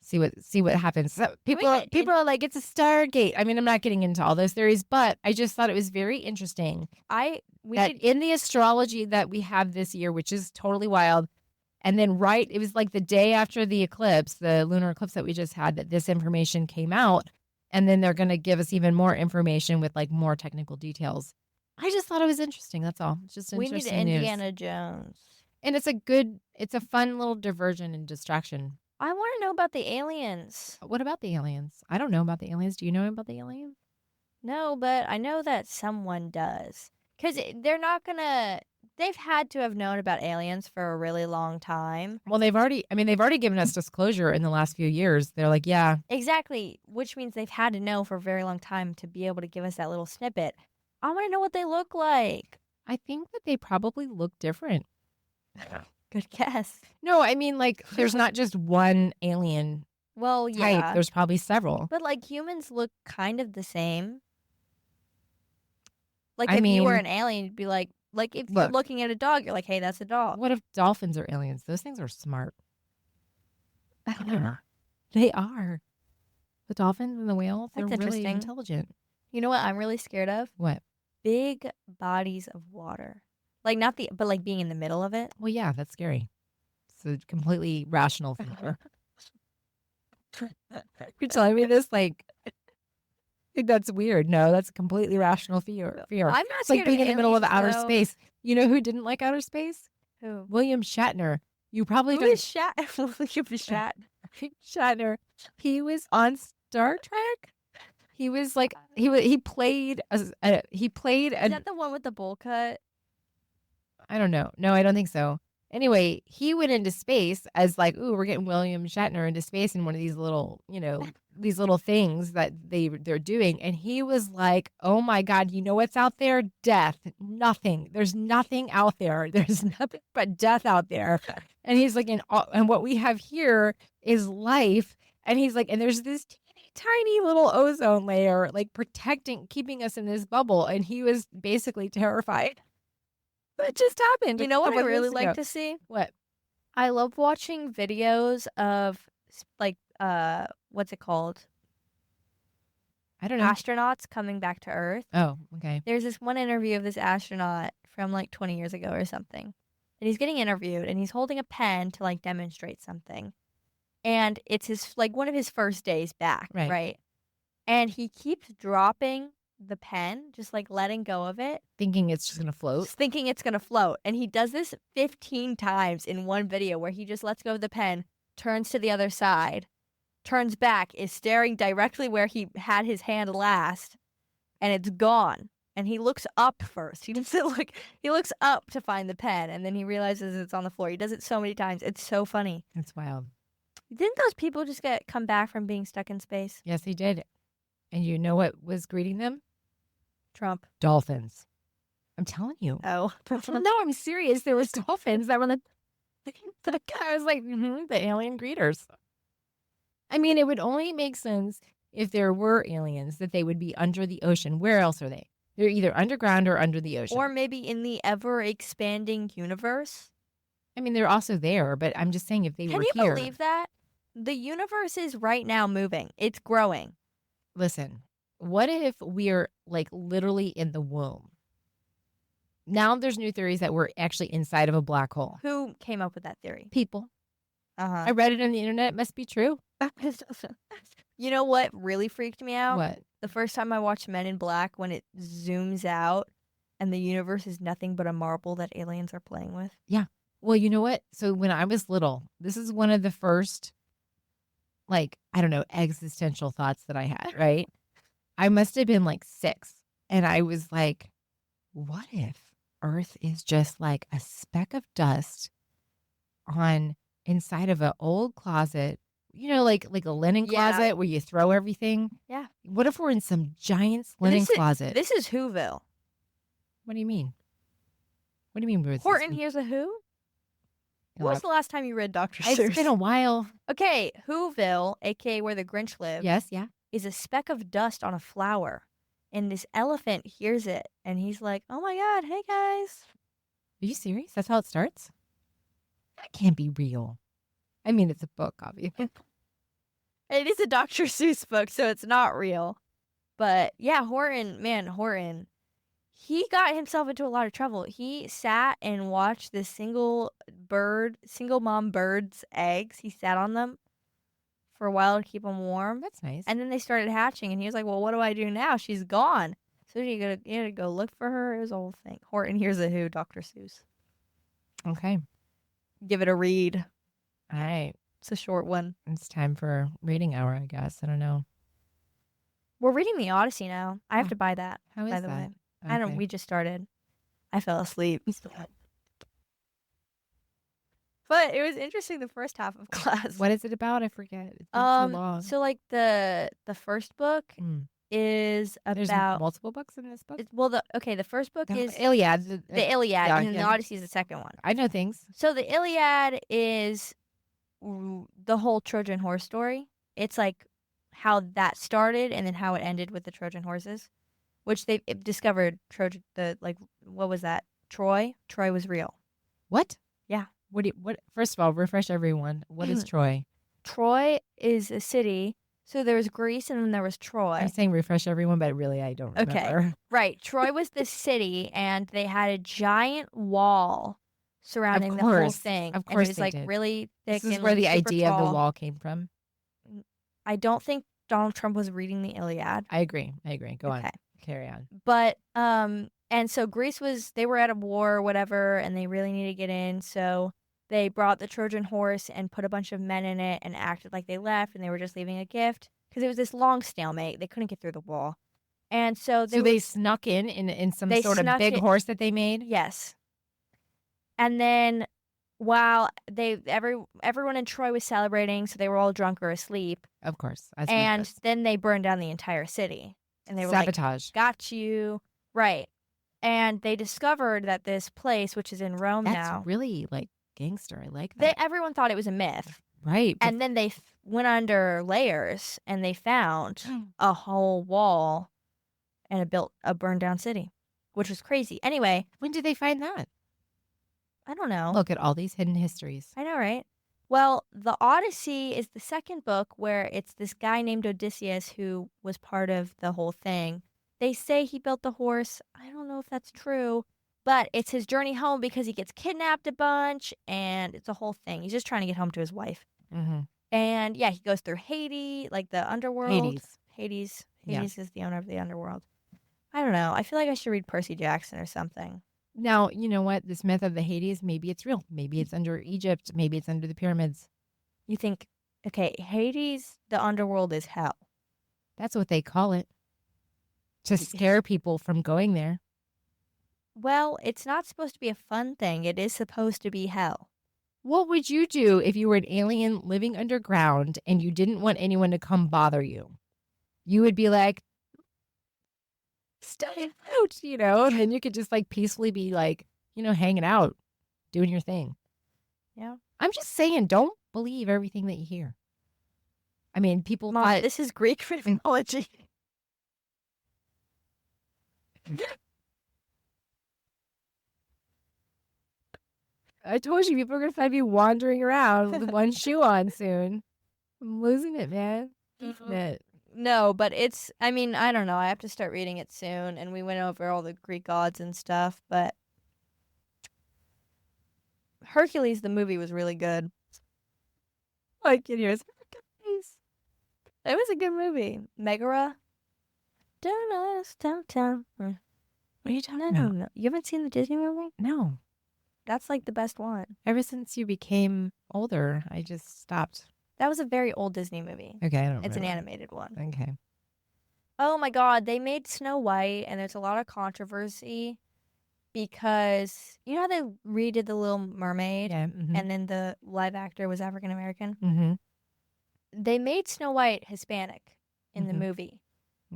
see what happens. So people are like, it's a Stargate. I mean, I'm not getting into all those theories, but I just thought it was very interesting in the astrology that we have this year, which is totally wild. And then it was like the day after the eclipse, the lunar eclipse that we just had, that this information came out. And then they're going to give us even more information with like more technical details. I just thought it was interesting. That's all. It's just interesting We need news. Indiana Jones. And it's a fun little diversion and distraction. I want to know about the aliens. What about the aliens? I don't know about the aliens. Do you know about the aliens? No, but I know that someone does. Because they've had to have known about aliens for a really long time. Well, they've already given us disclosure in the last few years. They're like, yeah. Exactly, which means they've had to know for a very long time to be able to give us that little snippet. I want to know what they look like. I think that they probably look different. Good guess. No, I mean, like, there's not just one alien type. There's probably several. But, like, humans look kind of the same. Like, if you were an alien, you'd be like if you're looking at a dog, you're like, hey, that's a dog. What if dolphins are aliens? Those things are smart. They are. The dolphins and the whales, they're really intelligent. You know what I'm really scared of? What? Big bodies of water. Like, but like being in the middle of it. Well, yeah, that's scary. It's a completely rational fear. You're telling me this like that's weird. No, that's a completely rational fear. I'm not it's scared like being of in the middle of outer though. space. You know who didn't like outer space? Who? William Shatner. You probably Who is William Shatner. He was on Star Trek. He was like he played Is that the one with the bowl cut? I don't know. No, I don't think so. Anyway, he went into space as like, ooh, we're getting William Shatner into space in one of these little, these little things that they're doing. And he was like, oh my God, you know what's out there? Death. Nothing. There's nothing out there. There's nothing but death out there. And he's like, and what we have here is life. And he's like, and there's this tiny little ozone layer, like keeping us in this bubble. And he was basically terrified. It just happened. You know what I really like to see? What? I love watching videos of like what's it called? I don't know. Astronauts coming back to Earth. Oh, okay. There's this one interview of this astronaut from like 20 years ago or something. And he's getting interviewed and he's holding a pen to like demonstrate something. And it's one of his first days back, right? And he keeps dropping the pen, just like letting go of it, thinking it's just gonna float. And he does this 15 times in one video where he just lets go of the pen, turns to the other side, turns back, is staring directly where he had his hand last, and it's gone. And he looks up first. He doesn't look. He looks up to find the pen, and then he realizes it's on the floor. He does it so many times. It's so funny. It's wild. Didn't those people just come back from being stuck in space? Yes, they did. And you know what was greeting them? Trump. Dolphins. I'm telling you. Oh. No, I'm serious. There was dolphins that were I was like, the alien greeters. I mean, it would only make sense if there were aliens that they would be under the ocean. Where else are they? They're either underground or under the ocean. Or maybe in the ever-expanding universe. I mean, they're also there, but I'm just saying if they were here. Can you believe that? The universe is right now moving. It's growing. Listen, what if we're like literally in the womb? Now there's new theories that we're actually inside of a black hole. Who came up with that theory? People. I read it on the internet. It must be true. You know what really freaked me out? What? The first time I watched Men in Black, when it zooms out and the universe is nothing but a marble that aliens are playing with. Yeah. Well, you know what? So when I was little, this is one of the first, like, I don't know, existential thoughts that I had, right? I must have been like 6. And I was like, what if Earth is just like a speck of dust on inside of an old closet, you know, like a linen closet where you throw everything? Yeah. What if we're in some giant linen closet? This is Whoville. What do you mean? What do you mean? Horton Hears a Who? When was the last time you read Dr. Seuss? It's been a while. Okay, Whoville, a.k.a. where the Grinch lives. Yes, yeah. Is a speck of dust on a flower. And this elephant hears it, and he's like, oh my God, hey guys. Are you serious? That's how it starts? That can't be real. I mean, it's a book, obviously. It is a Dr. Seuss book, so it's not real. But yeah, Horton, he got himself into a lot of trouble. He sat and watched this single mom bird's eggs. He sat on them for a while to keep them warm. That's nice. And then they started hatching, and he was like, well, what do I do now? She's gone. So he had to go look for her. It was a whole thing. Horton Hears a Who, Dr. Seuss. Okay. Give it a read. All right. It's a short one. It's time for reading hour, I guess. I don't know. We're reading the Odyssey now. I have to buy that. How is by the that? way. Okay. I don't. We just started. I fell asleep. But it was interesting the first half of class. What is it about? I forget. It's been so long. So like the first book is There's about multiple books in this book. The first book is Iliad. The Iliad, yeah, and then the Odyssey is the second one. I know things. So the Iliad is the whole Trojan horse story. It's like how that started and then how it ended with the Trojan horses, which they discovered what was that? Troy was real. What? Yeah. What? First of all, refresh everyone. What is Troy? Troy is a city. So there was Greece and then there was Troy. I'm saying refresh everyone, but really I don't remember. Okay. Right. Troy was the city and they had a giant wall surrounding the whole thing. Of course, and it was really thick. This is and where the super idea tall. of the wall came from. I don't think Donald Trump was reading the Iliad. I agree. Go on. Carry on. But and so they were at a war or whatever, and they really needed to get in. So they brought the Trojan horse and put a bunch of men in it and acted like they left and they were just leaving a gift because it was this long stalemate. They couldn't get through the wall. And so they snuck in some sort of big horse that they made? Yes. And then while everyone in Troy was celebrating, so they were all drunk or asleep. Of course. And then they burned down the entire city. And they were sabotage. Like, got you. Right. And they discovered that this place, which is in Rome now. That's really like gangster. I like that. Everyone thought it was a myth. Right. And then they went under layers and they found a whole wall and built a burned down city, which was crazy. Anyway. When did they find that? I don't know. Look at all these hidden histories. I know, right? Well, the Odyssey is the second book where it's this guy named Odysseus who was part of the whole thing. They say he built the horse. I don't know if that's true, but it's his journey home because he gets kidnapped a bunch and it's a whole thing. He's just trying to get home to his wife. Mm-hmm. And yeah, he goes through Hades, like the underworld. Hades is the owner of the underworld. I don't know. I feel like I should read Percy Jackson or something. Now, you know what? This myth of the Hades, maybe it's real. Maybe it's under Egypt. Maybe it's under the pyramids. You think, okay, Hades, the underworld is hell. That's what they call it. To scare people from going there. Well, it's not supposed to be a fun thing. It is supposed to be hell. What would you do if you were an alien living underground and you didn't want anyone to come bother you? You would be like, stay out, and then you could just like peacefully be like, hanging out, doing your thing. Yeah. I'm just saying, don't believe everything that you hear. I mean, people Mom, this is Greek mythology. I told you people are going to find me wandering around with one shoe on soon. I'm losing it, man. Losing it. No, but I don't know. I have to start reading it soon. And we went over all the Greek gods and stuff. But Hercules, the movie, was really good. I can hear it. It was a good movie. Megara. Downtown. What are you talking about? No. You haven't seen the Disney movie? No. That's like the best one. Ever since you became older, I just stopped. That was a very old Disney movie. Okay, I don't know. It's an animated one. Okay. Oh my God, they made Snow White, and there's a lot of controversy because you know how they redid The Little Mermaid? Yeah. Mm-hmm. And then the live actor was African American? Mm-hmm. They made Snow White Hispanic in the movie.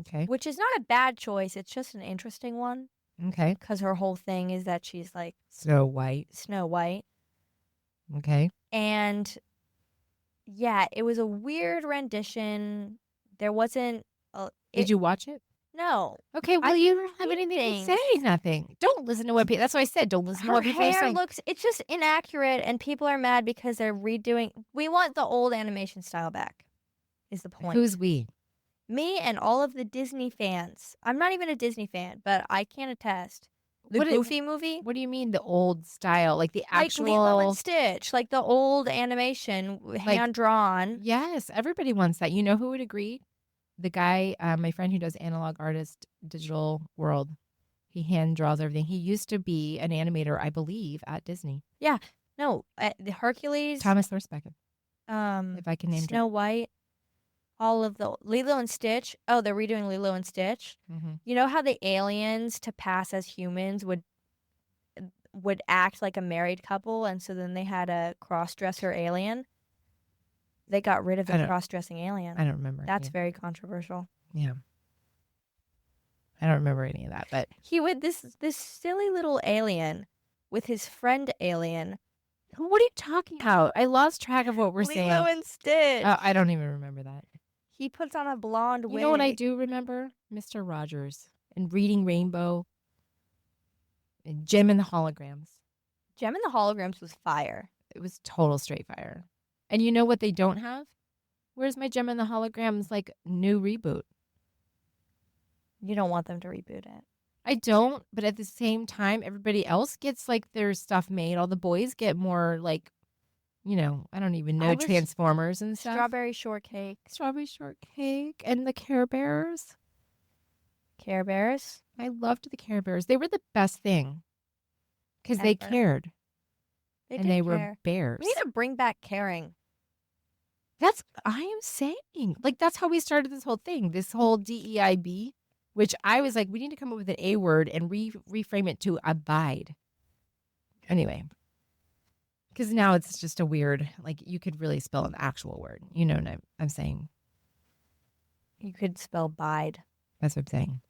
Okay. Which is not a bad choice. It's just an interesting one. Okay. Because her whole thing is that she's like Snow White. Okay. And yeah, it was a weird rendition. There wasn't... Did you watch it? No. Okay, well, I you don't have read anything to things. say. Nothing. Don't listen to what people. That's why I said don't listen to Her what people are hair saying. it's just inaccurate, and people are mad because they're redoing. We want the old animation style back, is the point. Who's we? Me and all of the Disney fans. I'm not even a Disney fan, but I can attest. The What Goofy movie? What do you mean the old style, like the Like Lilo and actual? Stitch, like the old animation, Like- hand-drawn. Yes, everybody wants that. You know who would agree? The guy, my friend who does analog artist, digital world. He hand draws everything. He used to be an animator, I believe, at Disney. No, the Hercules, Thomas Thorsbecken, if I can name Snow White, all of the Lilo and Stitch. Oh, they're redoing Lilo and Stitch. Mm-hmm. You know how the aliens, to pass as humans, would act like a married couple, and so then they had a cross-dresser alien? They got rid of I the don't- cross-dressing alien. I don't remember. That's any- very controversial. yeah. I don't remember any of that, but He would this silly little alien with his friend alien. what are you talking about? I lost track of what we're saying. Lilo and Stitch. I don't even remember that. He puts on a blonde wig. You know what I do remember? Mr. Rogers and Reading Rainbow and Jim and the Holograms. Gem and the Holograms was fire. It was total straight fire. And you know what they don't have? Where's my Gem and the Holograms like new reboot? You don't want them to reboot it. I don't, but at the same time, everybody else gets like their stuff made. All the boys get more like, I don't even I know, was- Transformers and stuff. Strawberry shortcake. Strawberry shortcake and the Care Bears. Care Bears. I loved the Care Bears. They were the best thing because they Ever. cared They and did they care. were bears. We need to bring back caring. That's I am saying. Like that's how we started this whole thing. This whole DEIB, which I was like, we need to come up with an A word and reframe it to abide. Anyway, because now it's just a weird. Like you could really spell an actual word. You know what I'm saying? You could spell bide. That's what I'm saying.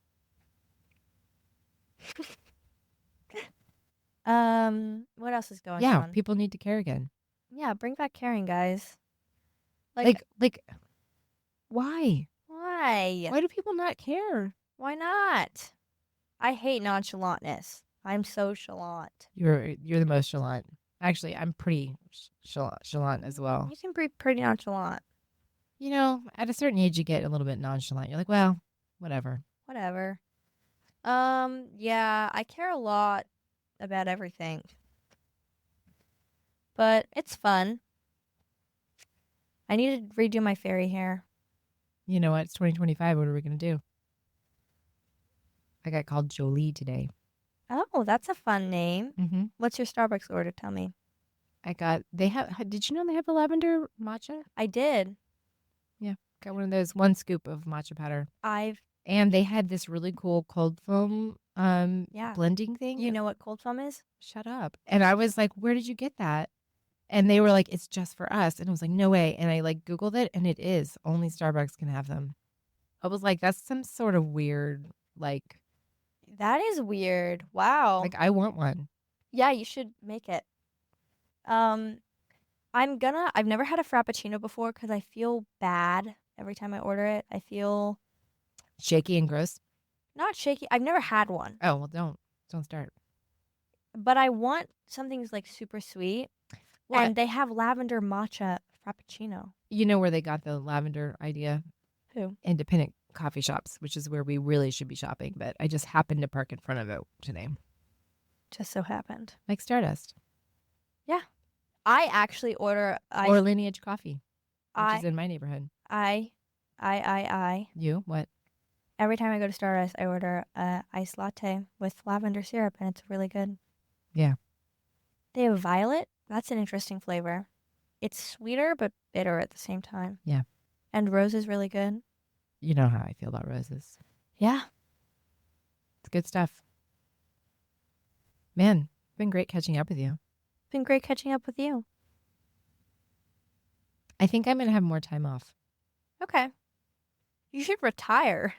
What else is going Yeah, on? people need to care again. Yeah, bring back caring, guys. Like why? Why? Why do people not care? Why not? I hate nonchalantness. I'm so chalant. You're the most chalant. Actually, I'm pretty chalant as well. You can be pretty nonchalant. At a certain age, you get a little bit nonchalant. You're like, well, whatever. Whatever. Yeah, I care a lot about everything. But it's fun. I need to redo my fairy hair. You know what? It's 2025. What are we going to do? I got called Jolie today. Oh, that's a fun name. Mm-hmm. What's your Starbucks order? Tell me. Did you know they have a lavender matcha? I did. Got one of those, one scoop of matcha powder. I've, And they had this really cool cold foam yeah. blending thing. You know what cold foam is? Shut up. And I was like, where did you get that? And they were like, it's just for us. And I was like, no way. And I like Googled it and it is. Only Starbucks can have them. I was like, that's some sort of weird, like That is weird. Wow. I want one. Yeah, you should make it. I've never had a Frappuccino before because I feel bad every time I order it. I feel Shaky and gross. not shaky. I've never had one, Oh, well, don't start. but I want something like super sweet. Well, And they have lavender matcha Frappuccino. You know where they got the lavender idea? Who? Independent coffee shops, which is where we really should be shopping. But I just happened to park in front of it today. Just so happened. Like Stardust I actually order. or Lineage Coffee, which I is in my neighborhood. I. You? What? Every time I go to Stardust, I order a iced latte with lavender syrup, and it's really good. Yeah. They have violet. That's an interesting flavor. It's sweeter but bitter at the same time. Yeah. And rose is really good. You know how I feel about roses. Yeah. It's good stuff. Man, it's been great catching up with you. It's been great catching up with you. I think I'm going to have more time off. Okay. You should retire.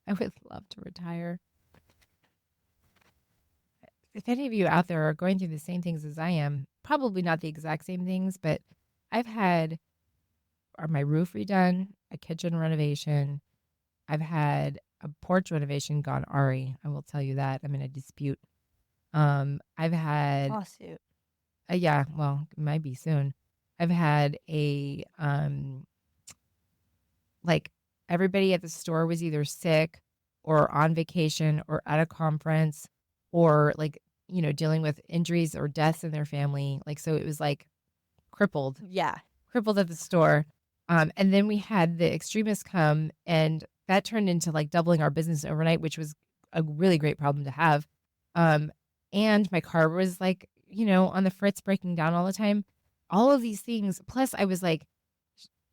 I would love to retire. If any of you out there are going through the same things as I am, probably not the exact same things, but I've had my roof redone, a kitchen renovation. I've had a porch renovation gone awry. I will tell you that. I'm in a dispute. I've had Lawsuit. yeah, well, it might be soon. I've had like everybody at the store was either sick or on vacation or at a conference or like, dealing with injuries or deaths in their family. Like, so it was like crippled Yeah. at the store. And then we had the extremists come, and that turned into like doubling our business overnight, which was a really great problem to have. And my car was like, on the fritz, breaking down all the time. All of these things. Plus, I was like,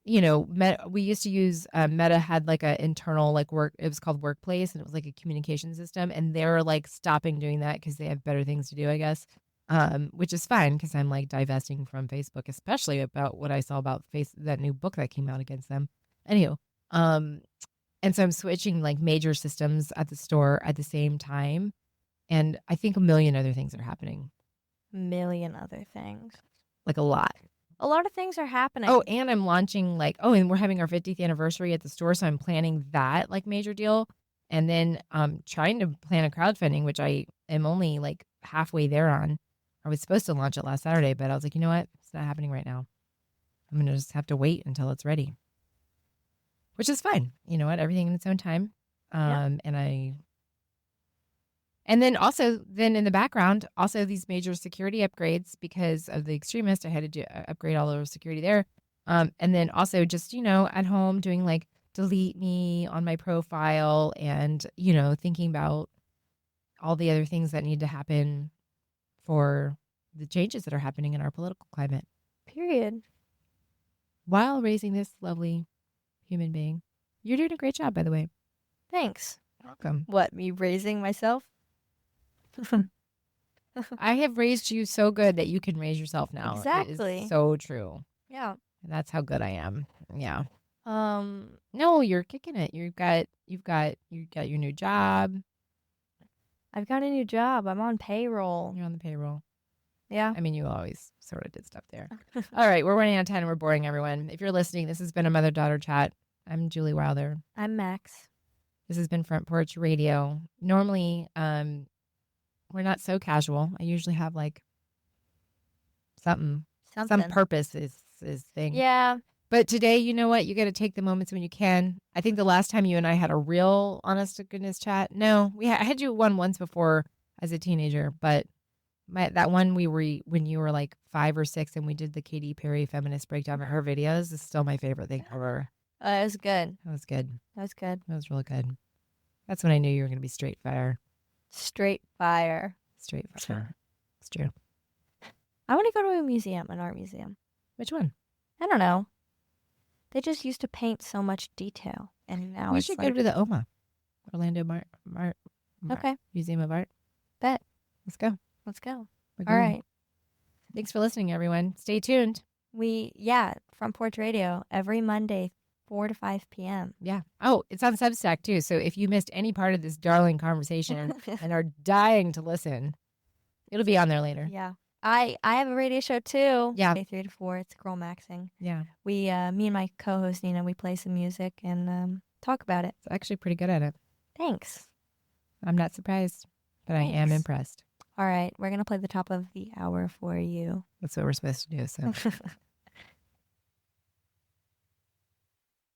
we used to use Meta had like a internal like work. It was called Workplace, and it was like a communication system. And they're like stopping doing that because they have better things to do, I guess. Which is fine because I'm like divesting from Facebook, especially about what I saw about that new book that came out against them. Anywho, and so I'm switching like major systems at the store at the same time, and I think a million other things are happening, Million other things. like a lot. A lot of things are happening. Oh, and I'm launching and we're having our 50th anniversary at the store, so I'm planning that like major deal, and then trying to plan a crowdfunding, which I am only like halfway there on. I was supposed to launch it last Saturday, but I was like, you know what? It's not happening right now. I'm going to just have to wait until it's ready, which is fine. You know what? Everything in its own time. Yeah. And then also in the background, also these major security upgrades because of the extremists. I had to upgrade all our security there. And then also just, at home doing like delete me on my profile and, thinking about all the other things that need to happen for the changes that are happening in our political climate. Period. While raising this lovely human being. You're doing a great job, by the way. Thanks. Welcome. What, me raising myself? I have raised you so good that you can raise yourself now. Exactly. It is so true. Yeah. That's how good I am. Yeah. No, you're kicking it. You've got your new job. I've got a new job. I'm on payroll. You're on the payroll. Yeah. I mean, you always sort of did stuff there. All right, we're running out of time and we're boring everyone. If you're listening, this has been a mother-daughter chat. I'm Julie Wilder. I'm Max. This has been Front Porch Radio. Normally, we're not so casual. I usually have like some purpose is thing. Yeah. But today, you know what? You got to take the moments when you can. I think the last time you and I had a real honest to goodness chat. No, I had you one once before as a teenager, but that one when you were like 5 or 6 and we did the Katy Perry feminist breakdown of her videos is still my favorite thing ever. It was good. That was good. That was good. That was really good. That's when I knew you were going to be straight fire. Straight fire. Straight fire. It's true. I want to go to a museum, an art museum. Which one? I don't know. They just used to paint so much detail, and now we it's should like... go to the OMA, Orlando Okay. Museum of Art. Bet. Let's go. Let's go. We're All going. right. Thanks for listening, everyone. Stay tuned. Front Porch Radio every Monday, 4 to 5 p.m. Yeah. Oh, it's on Substack too. So if you missed any part of this darling conversation and are dying to listen, it'll be on there later. Yeah. I have a radio show too. Yeah. 3 to 4. It's Girl Maxing. Yeah. Me and my co-host Nina, we play some music and talk about it. It's actually pretty good at it. Thanks. I'm not surprised, but Thanks. I am impressed. All right. We're going to play the top of the hour for you. That's what we're supposed to do. So